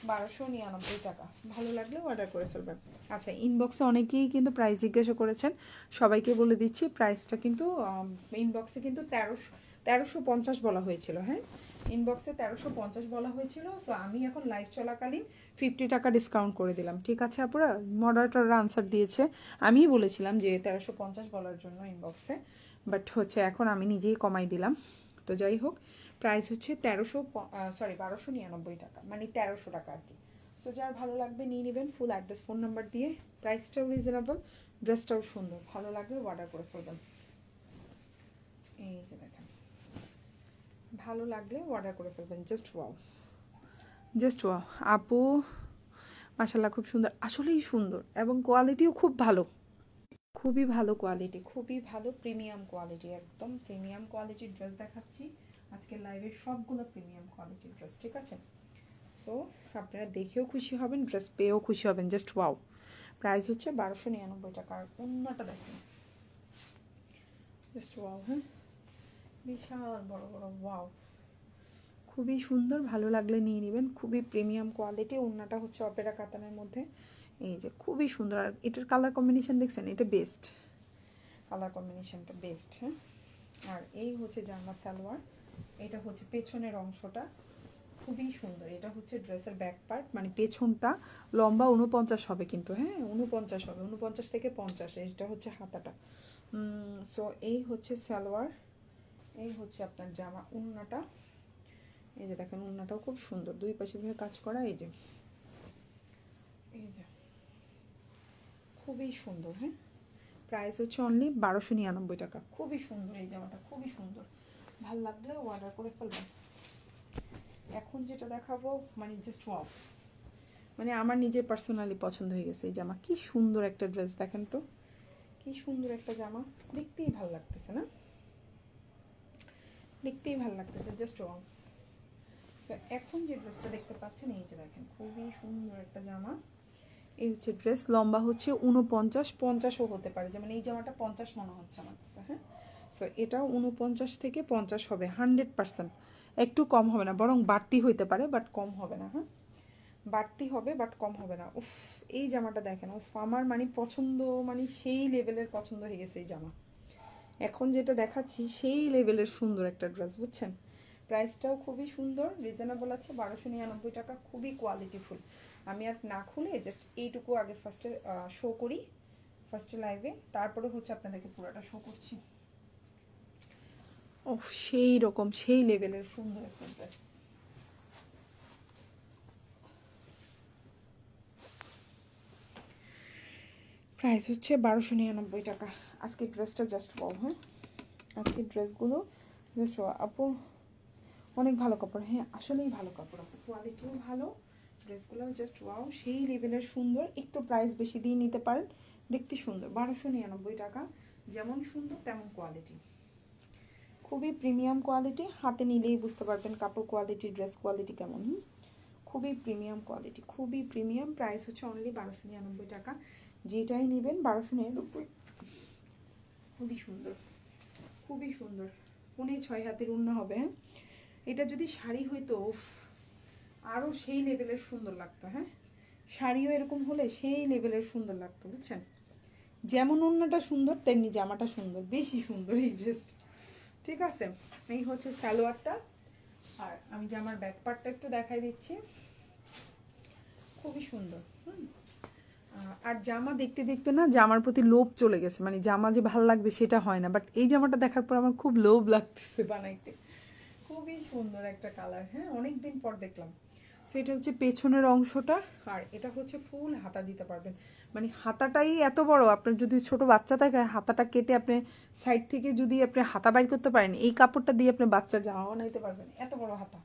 1299 টাকা। ভালো লাগলে অর্ডার করে ফেলবেন। আচ্ছা, ইনবক্সে অনেকেই কিন্তু প্রাইস জিজ্ঞাসা করেছেন, সবাইকে বলে দিচ্ছি প্রাইসটা কিন্তু ইনবক্সে কিন্তু 1350 বলা হয়েছিল। হ্যাঁ, ইনবক্সে 1350 বলা হয়েছিল। সো আমি এখন লাইভ চলাকালীন 50 টাকা ডিসকাউন্ট করে দিলাম, ঠিক আছে আপুরা? মডারেটররা আনসার দিয়েছে, আমিই বলেছিলাম যে 1350 বলার জন্য ইনবক্সে, বাট হচ্ছে এখন আমি নিজেই কমাই দিলাম। তো যাই হোক, প্রাইস হচ্ছে 1299 টাকা, মানে 1300 টাকা আর কি। তো যার ভালো লাগবে নিয়ে নেবেন, ফুল অ্যাড্রেস ফোন নাম্বার দিয়ে। প্রাইসটাও রিজনেবল, ড্রেসটাও সুন্দর, ভালো লাগলে অর্ডার করে ফেলবেন। এই যে দেখেন, ভালো লাগলে অর্ডার করে ফেলবেন। জাস্ট ওয়াও, জাস্ট ওয়াও আপু, মাশাল্লাহ খুব সুন্দর, আসলেই সুন্দর, এবং কোয়ালিটিও খুব ভালো, খুবই ভালো কোয়ালিটি, খুবই ভালো প্রিমিয়াম কোয়ালিটি, একদম প্রিমিয়াম কোয়ালিটির ড্রেস দেখাচ্ছি আজকে লাইভে, সবগুলো প্রিমিয়াম কোয়ালিটির ড্রেস, ঠিক আছে? সো আপনারা দেখেও খুশি হবেন, ড্রেস পেয়েও খুশি হবেন। জাস্ট ওয়াও, প্রাইস হচ্ছে 1299 টাকা। আর অন্যটা দেখেন, জাস্ট ওয়াও, হ্যাঁ, বিশাল বড় বড়, ওয়াও, খুবই সুন্দর, ভালো লাগলে নিয়ে নেবেন, খুবই প্রিমিয়াম কোয়ালিটি। ওড়নাটা হচ্ছে অপেরা কাতানের মধ্যে, এই যে খুবই সুন্দর। আর এটার কালার কম্বিনেশন দেখছেন, এটা বেস্ট, কালার কম্বিনেশনটা বেস্ট। হ্যাঁ, আর এই হচ্ছে জামা সালোয়ার, এটা হচ্ছে পেছনের অংশটা, খুবই সুন্দর। এটা হচ্ছে ড্রেসের ব্যাক পার্ট, মানে পেছনটা লম্বা 49 হবে কিন্তু, হ্যাঁ 49 হবে, 49 থেকে 50, এটা হচ্ছে হাতাটা। সো এই হচ্ছে সালোয়ার, এই হচ্ছে আপনার জামা। ওড়নাটা এই যে দেখেন, ওড়নাটাও খুব সুন্দর, দুই পাশে ভাবে কাজ করা, এই যে খুবই সুন্দর। হ্যাঁ, প্রাইস হচ্ছে অনলি 1299 টাকা। খুবই সুন্দর এই জামাটা, খুবই সুন্দর, ভাল লাগলে অর্ডার করে ফেলবেন। এখন যেটা দেখাবো মানে জাস্ট ওয়াও, মানে আমার নিজের পার্সোনালি পছন্দ হয়ে গেছে এই জামা। কি সুন্দর একটা ড্রেস, দেখেন তো কি সুন্দর একটা জামা, দেখতেই ভাল লাগতেছে না? দেখতেই ভাল লাগতেছে, জাস্ট ওয়াও। সো এখন যে ড্রেসটা দেখতে পাচ্ছেন, এই যে দেখেন, খুবই সুন্দর একটা জামা। এই হচ্ছে ড্রেস, লম্বা হচ্ছে 49-50ও হতে পারে, যেমন এই জামাটা 50 মনে হচ্ছে আমার কাছে। হ্যাঁ, সো এটাও 49 থেকে 50 হবে 100%, একটু কম হবে না, বরং বাড়তি হইতে পারে বাট কম হবে না। হ্যাঁ, বাড়তি হবে বাট কম হবে না। উফ, এই জামাটা দেখেন, উফ আমার মানে পছন্দ, মানে সেই লেভেলের পছন্দ হয়ে গেছে এই জামা। এখন যেটা দেখাচ্ছি সেই লেভেলের সুন্দর একটা ড্রেস, বুঝছেন? প্রাইসটাও খুবই সুন্দর, রিজনেবল আছে, 1299 টাকা, খুবই কোয়ালিটিফুল। আমি আর না খুলে জাস্ট এইটুকু আগে ফার্স্টে শো করি, ফার্স্টে লাইভে, তারপরে হচ্ছে আপনাদেরকে পুরোটা শো করছি। ও সেই রকম, সেই লেভেলের সুন্দর একটা ড্রেস। প্রাইস হচ্ছে 1299 টাকা। আজকে ড্রেসটা জাস্ট ওয়াও। হ্যাঁ, আজকের ড্রেসগুলো জাস্ট ওয়াও আপু, অনেক ভালো কাপড়। হ্যাঁ, আসলেই ভালো কাপড় আপু, কোয়ালিটিও ভালো, ড্রেসগুলো জাস্ট ওয়াও, সেই লেভেলের সুন্দর। একটু প্রাইস বেশি দিয়ে নিতে পারেন, দেখতে সুন্দর। 1299 টাকা, যেমন সুন্দর তেমন কোয়ালিটি, খুবই প্রিমিয়াম কোয়ালিটি। হাতে নিলেই বুঝতে পারবেন কাপড় কোয়ালিটি, ড্রেস কোয়ালিটি কেমন। খুবই প্রিমিয়াম কোয়ালিটি, খুবই প্রিমিয়াম। প্রাইস হচ্ছে অনলি 1299 টাকা। যেটাই নেবেন 1299। খুবই সুন্দর, খুবই সুন্দর। 6.5 হাতের ওড়না হবে। হ্যাঁ, এটা যদি শাড়ি হইতো আরও সেই লেভেলের সুন্দর লাগতো। হ্যাঁ, শাড়িও এরকম হলে সেই লেভেলের সুন্দর লাগতো, বুঝছেন। যেমন ওড়নাটা সুন্দর তেমনি জামাটা সুন্দর, বেশি সুন্দর এই ড্রেসটা। ঠিক আছে, এই হচ্ছে সালোয়ারটা। আর আমি জামার ব্যাক পার্টটা একটু দেখাই দিচ্ছি, খুবই সুন্দর। আর জামা দেখতে দেখতে না জামার প্রতি লোভ চলে গেছে, মানে জামা যে ভালো লাগবে সেটা হয় না, বাট এই জামাটা দেখার পর আমার খুব লোভ লাগতেছে বানাইতে। খুবই সুন্দর একটা কালার। হ্যাঁ, অনেকদিন পর দেখলাম। সো এটা হচ্ছে পেছনের অংশটা, আর এটা হচ্ছে ফুল হাতা দিতে পারবেন। মানে হাতাটাই এত বড়, আপনার যদি ছোট বাচ্চা থাকে হাতাটা কেটে আপনি সাইড থেকে যদি আপনি হাতা বাইর করতে পারেন, এই কাপড়টা দিয়ে আপনি বাচ্চার জামা বানাইতে পারবেন, এত বড় হাতা।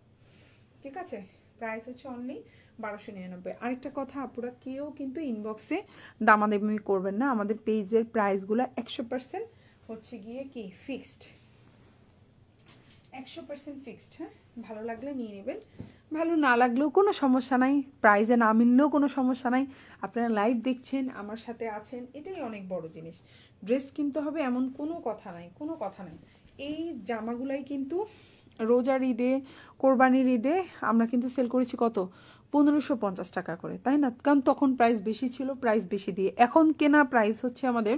ঠিক আছে, প্রাইস হচ্ছে অনলি 1299। আরেকটা কথা, আপুরা কেউ কিন্তু ইনবক্সে দামাদামি করবেন না, আমাদের পেজের প্রাইসগুলো 100% হচ্ছে গিয়ে কি ফিক্সড, 100% ফিক্সড। হ্যাঁ, ভালো লাগলে নিয়ে নেবেন, ভালো না লাগলেও কোনো সমস্যা নাই, প্রাইজে না মিললেও কোনো সমস্যা নাই। আপনারা লাইভ দেখছেন, আমার সাথে আছেন, এটাই অনেক বড় জিনিস। ড্রেস কিনতে হবে এমন কোনো কথা নাই, কোনো কথা নাই। এই জামাগুলাই কিন্তু রোজার ঈদে, কোরবানির ঈদে আমরা কিন্তু সেল করেছি কত, 1550 টাকা করে, তাই না? কারণ তখন প্রাইস বেশি ছিল, প্রাইস বেশি দিয়ে। এখন কেনা প্রাইস হচ্ছে আমাদের,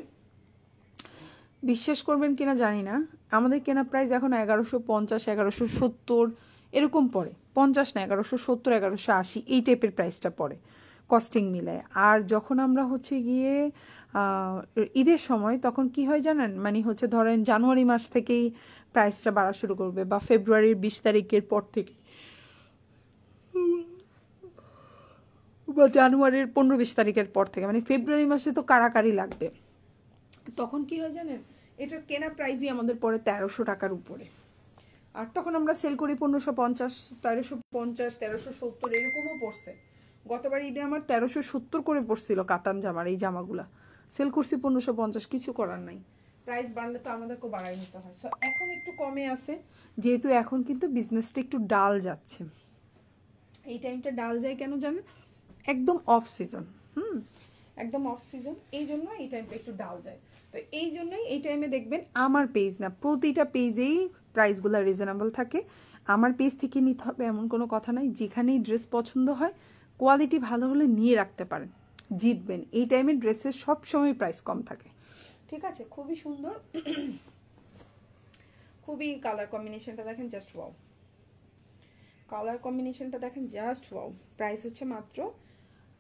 বিশ্বাস করবেন কিনা জানি না, আমাদের কেনা প্রাইস এখন 1150, 1170 এরকম পড়ে। 50 না, 1170, 1180 এই টাইপের প্রাইসটা পড়ে কস্টিং মিলায়। আর যখন আমরা হচ্ছে গিয়ে ঈদের সময়, তখন কি হয় জানেন, মানে হচ্ছে ধরেন জানুয়ারি মাস থেকেই প্রাইসটা বাড়া শুরু করবে, বা ফেব্রুয়ারির 20 তারিখের পর থেকে, বা জানুয়ারির 15-20 তারিখের পর থেকে, মানে ফেব্রুয়ারি মাসে তো কারাকারি লাগবে। তখন কি হয় জানেন, এটার কেনা প্রাইসই আমাদের পড়ে 1300 টাকার উপরে, আর তখন আমরা সেল করি 1550, 1350, 1370 এরকমও পড়ছে। গতবার ঈদে আমার 1370 করে পড়ছিল কাতান জামার এই জামাগুলা, সেল করছি 1550। কিছু করার নাই, প্রাইস বাড়লে তো আমাদেরকেও বাড়াই নিতে হয়। সো এখন একটু কমে আছে, যেহেতু এখন কিন্তু বিজনেসটা একটু ডাল যাচ্ছে। এই টাইমটা ডাল যায় কেন জানেন, একদম অফ সিজন। একদম অফ সিজন, এই জন্য এই টাইমটা একটু ডাল যায়। তো এই জন্যই এই টাইমে দেখবেন আমার পেজ না, প্রতিটা পেজেই প্রাইসগুলো রিজনেবল থাকে। আমার পেজ থেকে নিতে হবে এমন কোনো কথা নাই। যেখানেই ড্রেস পছন্দ হয়, কোয়ালিটি ভালো হলে নিয়ে রাখতে পারেন, জিতবেন। এই টাইমে ড্রেসের সবসময় প্রাইস কম থাকে। ঠিক আছে, খুবই সুন্দর, খুবই কালার কম্বিনেশনটা দেখেন, জাস্ট ওয়াও। কালার কম্বিনেশনটা দেখেন, জাস্ট ওয়াও। প্রাইস হচ্ছে মাত্র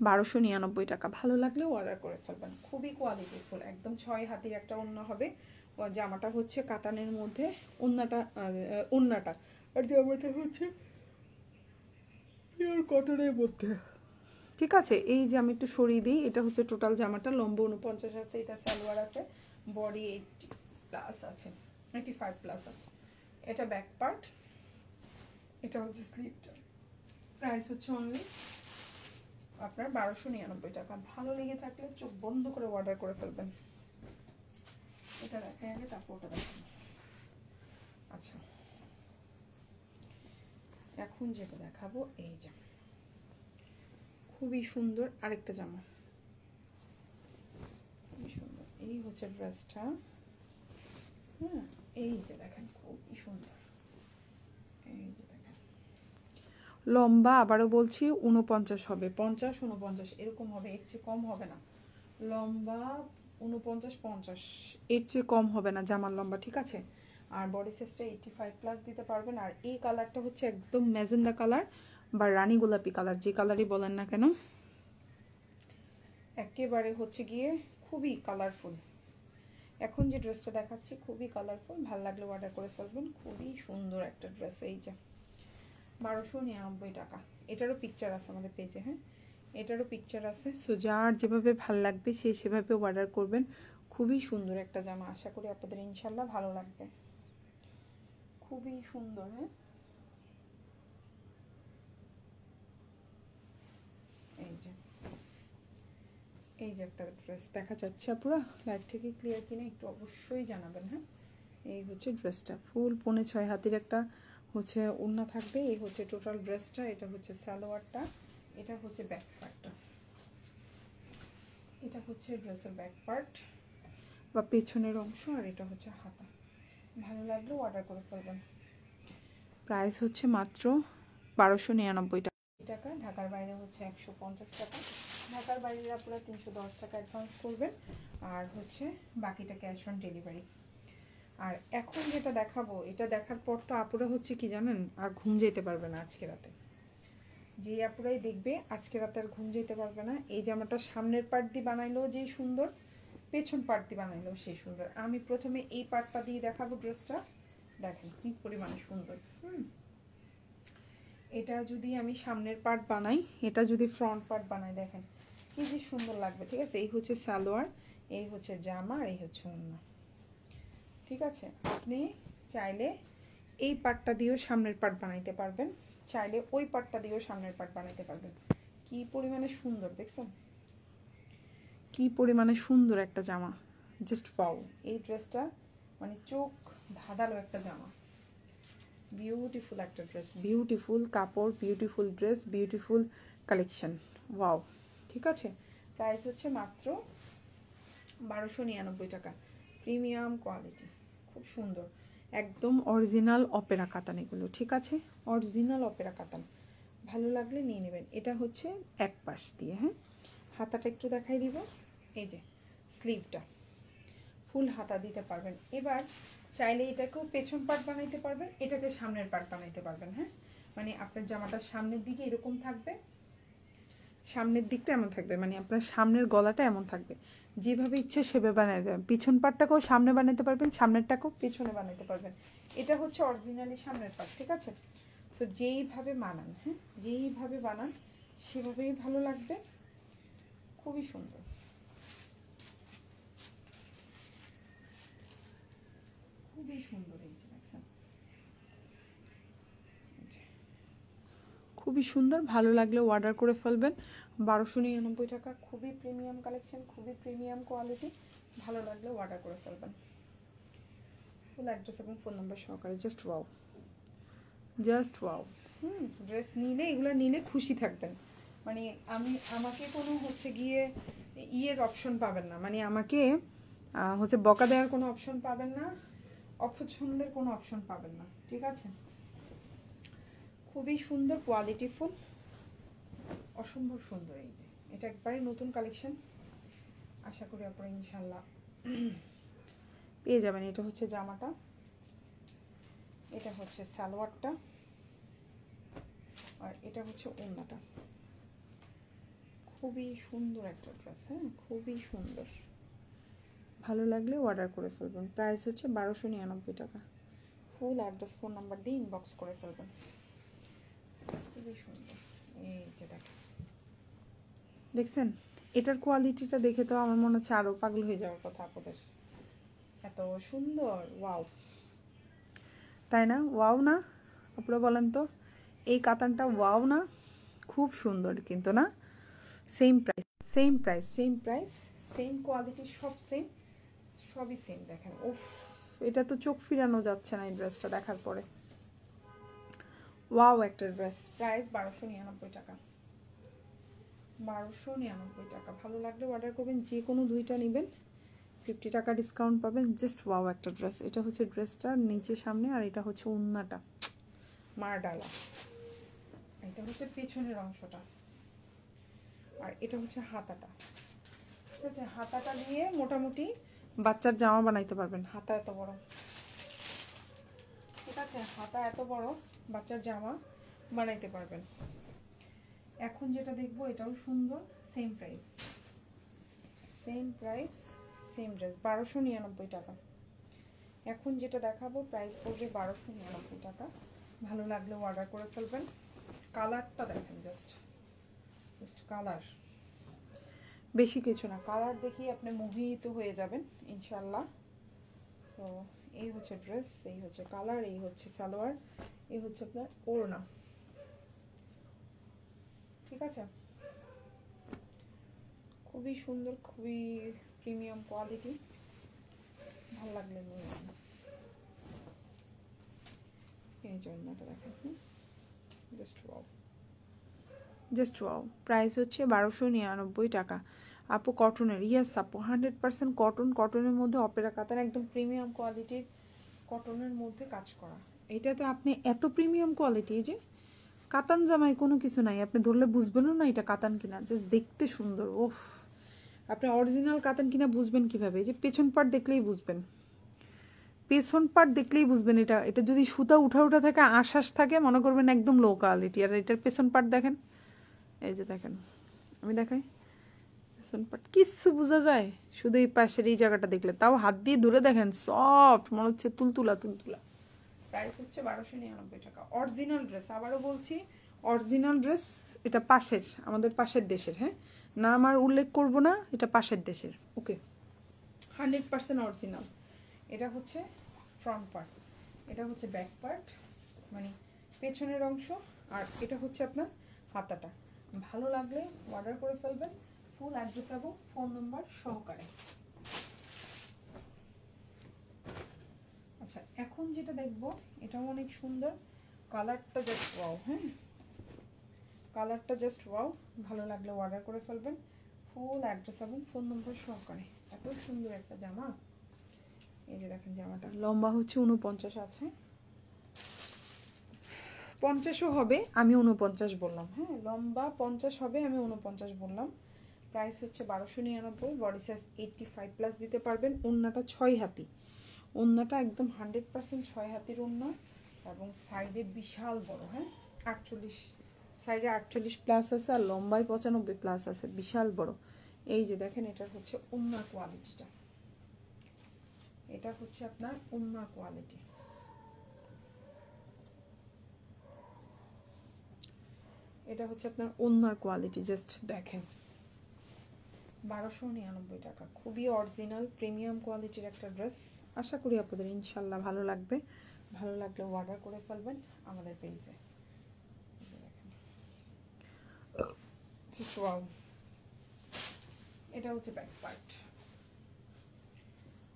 1299 টাকা। ভালো লাগলেও অর্ডার করে ফেলবেন, খুবই কোয়ালিটিফুল। একদম 6 হাতের একটা ওড়না হবে, জামাটা হচ্ছে কাতানের মধ্যে, ওড়নাটা আর জামাটা হচ্ছে পিওর কটনের মধ্যে। ঠিক আছে, এই যে আমি একটু সরিয়ে দিই, এটা হচ্ছে টোটাল জামাটা। লম্বা 49 আছে, এটা সালোয়ার আছে, বডি 80 প্লাস আছে, 85 প্লাস আছে। এটা ব্যাক পার্ট, এটা হচ্ছে স্লিভটা। প্রাইস হচ্ছে অনলি আপনার 1299 টাকা। ভালো লেগে থাকলে চোখ বন্ধ করে অর্ডার করে ফেলবেন। এটা দেখাই আগে, তারপর ওটা দেখাবো। আচ্ছা, এখন যেটা দেখাবো, এই যে খুবই সুন্দর আরেকটা জামা, খুবই সুন্দর। এই হচ্ছে ড্রেসটা। হ্যাঁ, এই যে দেখেন, খুবই সুন্দর। এই যে দেখেন, লম্বা আবারও বলছি 49 হবে, 50, 49 এরকম হবে, এর চেয়ে কম হবে না। লম্বা 49, 50 এর চেয়ে কম হবে না জামার লম্বা। ঠিক আছে, আর বডি সাইজটা 85 প্লাস দিতে পারবেন। আর এই কালারটা হচ্ছে একদম ম্যাজেন্ডা কালার বা রানী গোলাপি কালার, যে কালারই বলেন না কেন, একেবারে হচ্ছে গিয়ে খুবই কালারফুল। এখন যে ড্রেসটা দেখাচ্ছি খুবই কালারফুল, ভালো লাগলে অর্ডার করে ফেলবেন। খুবই সুন্দর একটা ড্রেস। এই যে 1299 টাকা। এটারও পিকচার আছে আমাদের পেজে। হ্যাঁ, এটারও পিকচার আছে। সো যার যেভাবে ভালো লাগবে সে সেভাবে অর্ডার করবেন। খুবই সুন্দর একটা জামা, আশা করি আপনাদের ইনশাল্লাহ ভালো লাগবে। খুবই সুন্দর। হ্যাঁ, এই যে এই যে একটা ড্রেস দেখা যাচ্ছে, পুরো লাইভ থেকে ক্লিয়ার কিনা একটু অবশ্যই জানাবেন। হ্যাঁ, এই হচ্ছে ড্রেসটা, ফুল 5.5 হাতের একটা হচ্ছে ওড়না থাকবে। এই হচ্ছে টোটাল ড্রেসটা। এটা হচ্ছে সালোয়ারটা, এটা হচ্ছে ব্যাক পার্টটা, এটা হচ্ছে ড্রেসের ব্যাক পার্ট বা পেছনের অংশ, আর এটা হচ্ছে হাতা। ভালো লাগলে অর্ডার করে ফেলবেন। প্রাইস হচ্ছে মাত্র 1299 টাকা। ঢাকার বাইরে হচ্ছে 150 টাকা। ঢাকার বাইরে আপনারা 310 টাকা অ্যাডভান্স করবেন, আর হচ্ছে বাকিটা ক্যাশ অন ডেলিভারি। আর এখন যেটা দেখাবো, এটা দেখার পর তো আপুরা হচ্ছে কি জানেন, আর ঘুম যেতে পারবে না আজকে রাতে। যে আপুরাই দেখবে আজকে রাতে আর ঘুম যেতে পারবে না। এই জামাটা সামনের পার্ট দিয়ে বানাইলো যে সুন্দর, পেছন পার্ট দিয়ে বানাইলো সেই সুন্দর। আমি প্রথমে এই পার্টটা দিয়ে দেখাবো ড্রেসটা, দেখেন কি পরিমাণে সুন্দর। এটা যদি আমি সামনের পার্ট বানাই, এটা যদি ফ্রন্ট পার্ট বানাই, দেখেন কি যে সুন্দর লাগবে। ঠিক আছে, এই হচ্ছে সালোয়ার, এই হচ্ছে জামা, আর এই হচ্ছে ওড়না। ঠিক আছে, আপনি চাইলে এই পার্টটা দিয়েও সামনের পার্ট বানাইতে পারবেন, চাইলে ওই পার্টটা দিয়েও সামনের পার্ট বানাইতে পারবেন। কি পরিমাণে সুন্দর দেখছেন, কি পরিমাণে সুন্দর একটা জামা, জাস্ট ওয়াও। এই ড্রেসটা মানে চোখ ধাঁধালো একটা জামা, বিউটিফুল একটা ড্রেস, বিউটিফুল কাপড়, beautiful dress, beautiful collection, wow. ঠিক আছে, প্রাইস হচ্ছে মাত্র 1299 টাকা। প্রিমিয়াম কোয়ালিটি, খুব সুন্দর, একদম অরিজিনাল অপেরা কাতান এগুলো। ঠিক আছে, অরিজিনাল অপেরা কাতান, ভালো লাগলে নিয়ে নেবেন। এটা হচ্ছে এক পাশ দিয়ে। হ্যাঁ, হাতাটা একটু দেখাই দিব। এই যে স্লিভটা ফুল হাতা দিতে পারবেন। এবার চাইলে এটাকেও পেছন পার্ট বানাইতে পারবেন, এটাকে সামনের পার্ট বানাইতে পারবেন। হ্যাঁ, মানে আপনার জামাটা সামনের দিকে এরকম থাকবে, সামনের দিকটা এমন থাকবে, মানে আপনার সামনের গলাটা এমন থাকবে, যেভাবে ইচ্ছে সেভাবে বানিয়ে দেবেন। পিছন পার্টটাকেও সামনে বানাতে পারবেন, সামনেরটাকেও পেছনে বানাতে পারবেন। এটা হচ্ছে অরিজিনালি সামনের পার্ট। ঠিক আছে, সো যেইভাবে বানান, হ্যাঁ যেইভাবে বানান সেভাবেই ভালো লাগবে, খুবই সুন্দর, খুবই সুন্দর। এই যে দেখছেন, খুবই সুন্দর, ভালো লাগলে অর্ডার করে ফেলবেন। 1299 টাকা, খুবই প্রিমিয়াম কালেকশন, খুবই প্রিমিয়াম কোয়ালিটি, ভালো লাগলে অর্ডার করে ফেলবেন। ফুল অ্যাড্রেস এবং ফোন নাম্বার সহকারে, just wow, just wow. Dress নিলে, এগুলো নিলে খুশি থাকবেন। মানে আমাকে কোনো হচ্ছে গিয়ে ইয়ের অপশন পাবেন না, মানে আমাকে হচ্ছে বকা দেওয়ার কোনো অপশন পাবেন না, অপছন্দের কোনো অপশন পাবেন না। ঠিক আছে, খুবই সুন্দর, কোয়ালিটিফুল, অসম্ভব সুন্দর। এই যে এটা একবারে নতুন কালেকশন, আশা করি আপনারা ইনশাল্লাহ পেয়ে যাবেন। এটা হচ্ছে জামাটা, এটা হচ্ছে সালোয়ারটা, আর এটা হচ্ছে ওড়নাটা। খুবই সুন্দর একটা ড্রেস, হ্যাঁ খুবই সুন্দর, ভালো লাগলে অর্ডার করে ফেলবেন। প্রাইস হচ্ছে 1299 টাকা। ফুল অ্যাড্রেস ফোন নাম্বার দিয়ে ইনবক্স করে ফেলবেন। খুবই সুন্দর। এই যে দেখছেন, এটার কোয়ালিটিটা দেখে তো আমার মনে হচ্ছে আরও পাগল হয়ে যাওয়ার কথা আপনাদের, এত সুন্দর, ওয়াও, তাই না? ওয়াও না আপনারা বলেন তো, এই কাতানটা ওয়াও না? খুব সুন্দর কিন্তু না? Same price, same price, same price, same quality, সব সেম, সবই সেম। দেখেন, উফ, এটা তো চোখ ফিরানো যাচ্ছে না এই ড্রেসটা দেখার পরে। ওয়াও একটা ড্রেস, প্রাইস 1299 টাকা, 1299 টাকা। ভালো লাগলে অর্ডার করবেন, যে কোনো দুইটা নেবেন 50 টাকা ডিসকাউন্ট পাবেন। জাস্ট ওয়াও একটা ড্রেস। এটা হচ্ছে ড্রেসটা নিচে সামনে, আর এটা হচ্ছে ওড়নাটা মার ডালা, এটা হচ্ছে পেছনের অংশটা, আর এটা হচ্ছে হাতাটা। ঠিক আছে, হাতাটা দিয়ে মোটামুটি বাচ্চার জামা বানাইতে পারবেন। হাতা এত বড়, ঠিক আছে, হাতা এত বড়, বাচ্চার জামা বানাইতে পারবেন। এখন যেটা দেখবো এটাও সুন্দর, same price, same price, same dress, 1299 টাকা। এখন যেটা দেখাবো প্রাইস পড়বে 1299 টাকা। ভালো লাগলে অর্ডার করে ফেলবেন। কালারটা দেখেন, জাস্ট জাস্ট কালার, বেশি কিছু না, কালার দেখি আপনি মোহিত হয়ে যাবেন ইনশাল্লাহ। তো এই হচ্ছে ড্রেস, এই হচ্ছে কালার, এই হচ্ছে সালোয়ার, এই হচ্ছে আপনার ওড়না। ঠিক আছে, খুবই সুন্দর, খুবই প্রিমিয়াম কোয়ালিটি, ভালো লাগলে নিয়ে নেন। এই যে অন্যটা দেখেন, just wow, just wow. Price হচ্ছে 1299 টাকা। আপু কটনের, ইয়েস আপু 100% কটন, কটনের মধ্যে অপেরা কাতান, একদম প্রিমিয়াম কোয়ালিটির কটনের মধ্যে কাজ করা। এটাতে আপনি এত প্রিমিয়াম কোয়ালিটি, যে কাতান জামাই কোনো কিছু নাই, আপনি ধরলে বুঝবেনও না এটা কাতান কিনা, জাস্ট দেখতে সুন্দর। ওফ, আপনি অরিজিনাল কাতান কিনা বুঝবেন কিভাবে? যে পেছন পার্ট দেখলেই বুঝবেন, পেছন পার্ট দেখলেই বুঝবেন এটা। এটা যদি সুতা উঠা উঠা থাকে, আশ্বাস থাকে, মনে করবেন একদম লো কোয়ালিটি। আর এটার পেছন পার্ট দেখেন, এই যে দেখেন, আমি দেখাই পেছন পার্ট, কিচ্ছু বোঝা যায় শুধু এই পাশের এই জায়গাটা দেখলে, তাও হাত দিয়ে ধরে দেখেন, সফট, মনে হচ্ছে তুলতুলা তুলতুলা। প্রাইস হচ্ছে 1299 টাকা। অরিজিনাল ড্রেস, আবারও বলছি অরিজিনাল ড্রেস। এটা পাশের, আমাদের পাশের দেশের, হ্যাঁ, নাম আর উল্লেখ করব না, এটা পাশের দেশের। ওকে, 100% অরিজিনাল। এটা হচ্ছে ফ্রন্ট পার্ট, এটা হচ্ছে ব্যাক পার্ট, মানে পেছনের অংশ, আর এটা হচ্ছে আপনার হাতাটা। ভালো লাগলে অর্ডার করে ফেলবেন, ফুল অ্যাড্রেস এবং ফোন নাম্বার সহকারে। আচ্ছা, এখন যেটা দেখবো এটাও অনেক সুন্দর, কালারটা জাস্ট ওয়াও। হ্যাঁ, কালারটা জাস্ট ওয়াও, ভালো লাগলে অর্ডার করে ফেলবেন, ফুল অ্যাড্রেস এবং ফোন নম্বর সহকারে। এত সুন্দর একটা জামা। এই যে দেখেন জামাটা, লম্বা হচ্ছে 49 আছে, 50ও হবে, আমি 49 বললাম। হ্যাঁ, লম্বা 50 হবে, আমি 49 বললাম। প্রাইস হচ্ছে 1299, বডি সাইজ 85+ দিতে পারবেন। ওন্নাটা 6 হাতি, ওন্নাটা একদম 100% 6 হাতির ওন্না, এবং সাইডে বিশাল বড়। হ্যাঁ, 48, সাইডে 48+ আছে, আর লম্বায় 95+ আছে, বিশাল বড়। এই যে দেখেন, এটার হচ্ছে ওন্নার কোয়ালিটিটা, এটা হচ্ছে আপনার ওন্নার কোয়ালিটি। এটা হচ্ছে আপনার ওন্নার কোয়ালিটি, জাস্ট দেখেন। 1299 টাকা, খুবই অরিজিনাল প্রিমিয়াম কোয়ালিটির একটা ড্রেস। আশা করি আপনাদের ইনশাল্লাহ ভালো লাগবে, ভালো লাগলে অর্ডার করে ফেলবেন আমাদের পেজে। এটা হচ্ছে ব্যাক পার্ট,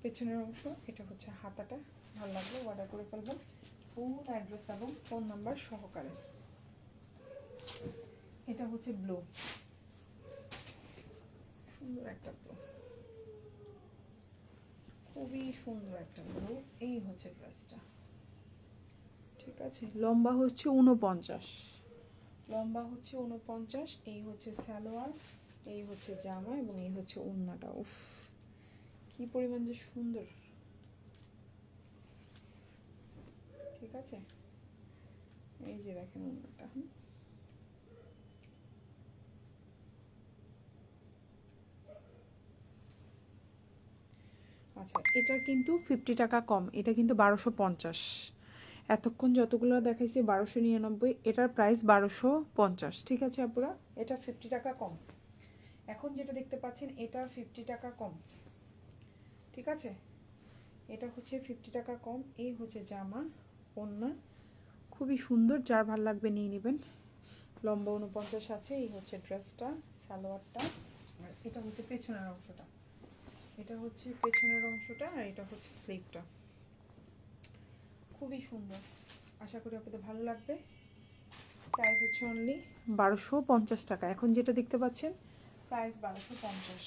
পেছনের অংশ, এটা হচ্ছে হাতাটা। ভালো লাগলে অর্ডার করে ফেলবেন, ফুল অ্যাড্রেস এবং ফোন নাম্বার সহকারে। এটা হচ্ছে ব্লু, সুন্দর একটা ব্লু, খুবই সুন্দর একটা ব্লু। এই হচ্ছে ড্রেসটা, ঠিক আছে। লম্বা হচ্ছে 49, লম্বা হচ্ছে 49। এই হচ্ছে সালোয়ার, এই হচ্ছে জামা, এবং এই হচ্ছে ওড়নাটা। উফ, কি পরিমাণ যে সুন্দর, ঠিক আছে। এই যে দেখেন ওড়নাটা, আচ্ছা, এটার কিন্তু 50 টাকা কম, এটা কিন্তু 1250। এতক্ষণ যতগুলো দেখাইছি 1299, এটার প্রাইস 1250, ঠিক আছে আপুরা, এটা 50 টাকা কম। এখন যেটা দেখতে পাচ্ছেন এটা 50 টাকা কম, ঠিক আছে। এটা হচ্ছে 50 টাকা কম। এই হচ্ছে জামা, ওড়না, খুবই সুন্দর, যার ভালো লাগবে নিয়ে নেবেন। লম্বা 49 আছে। এই হচ্ছে ড্রেসটা, সালোয়ারটা, আর এটা হচ্ছে পেছনের অংশটা, এটা হচ্ছে পেছনের অংশটা, আর এটা হচ্ছে স্লিভটা। খুবই সুন্দর, আশা করি আপনাদের ভালো লাগবে। প্রাইস হচ্ছে অনলি 1250 টাকা। এখন যেটা দেখতে পাচ্ছেন প্রাইস 1250।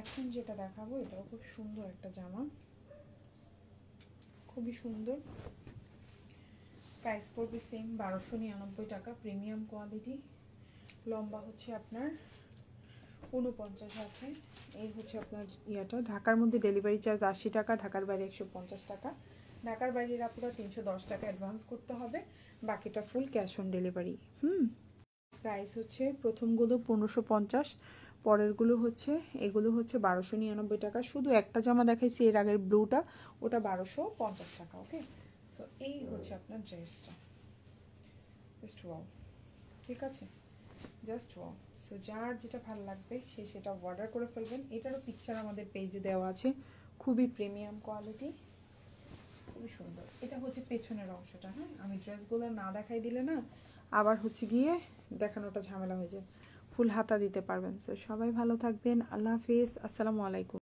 এখন যেটা দেখাবো এটাও খুব সুন্দর একটা জামা, খুবই সুন্দর। প্রাইস পড়বে সেম 1299 টাকা, প্রিমিয়াম কোয়ালিটি। লম্বা হচ্ছে আপনার 49 আছে। এই হচ্ছে আপনার ইয়াটা। ঢাকার মধ্যে ডেলিভারি চার্জ 80 টাকা, ঢাকার বাইরে 150 টাকা। ঢাকার বাইরের আপনারা 310 টাকা অ্যাডভান্স করতে হবে, বাকিটা full cash on delivery. Price হচ্ছে প্রথমগুলো 1550, পরেরগুলো হচ্ছে, এগুলো হচ্ছে 1299 টাকা। শুধু একটা জামা দেখাইছি এর আগের ব্লুটা, ওটা 1250 টাকা। ওকে, সো এই হচ্ছে আপনার ড্রেসটা, জাস্ট ওয়াও, ঠিক আছে। Just wow. সো যার যেটা ভালো লাগবে সে সেটা অর্ডার করে ফেলবেন। এটারও পিকচার আমাদের পেজে দেওয়া আছে, খুবই প্রিমিয়াম কোয়ালিটি, খুবই সুন্দর। এটা হচ্ছে পেছনের অংশটা। হ্যাঁ, আমি ড্রেসগুলো না দেখাই দিলে না আবার হচ্ছে গিয়ে দেখানোটা ঝামেলা হয়ে যায়। ফুল হাতা দিতে পারবেন। সো সবাই ভালো থাকবেন, আল্লাহ হাফিজ, আসসালামু আলাইকুম।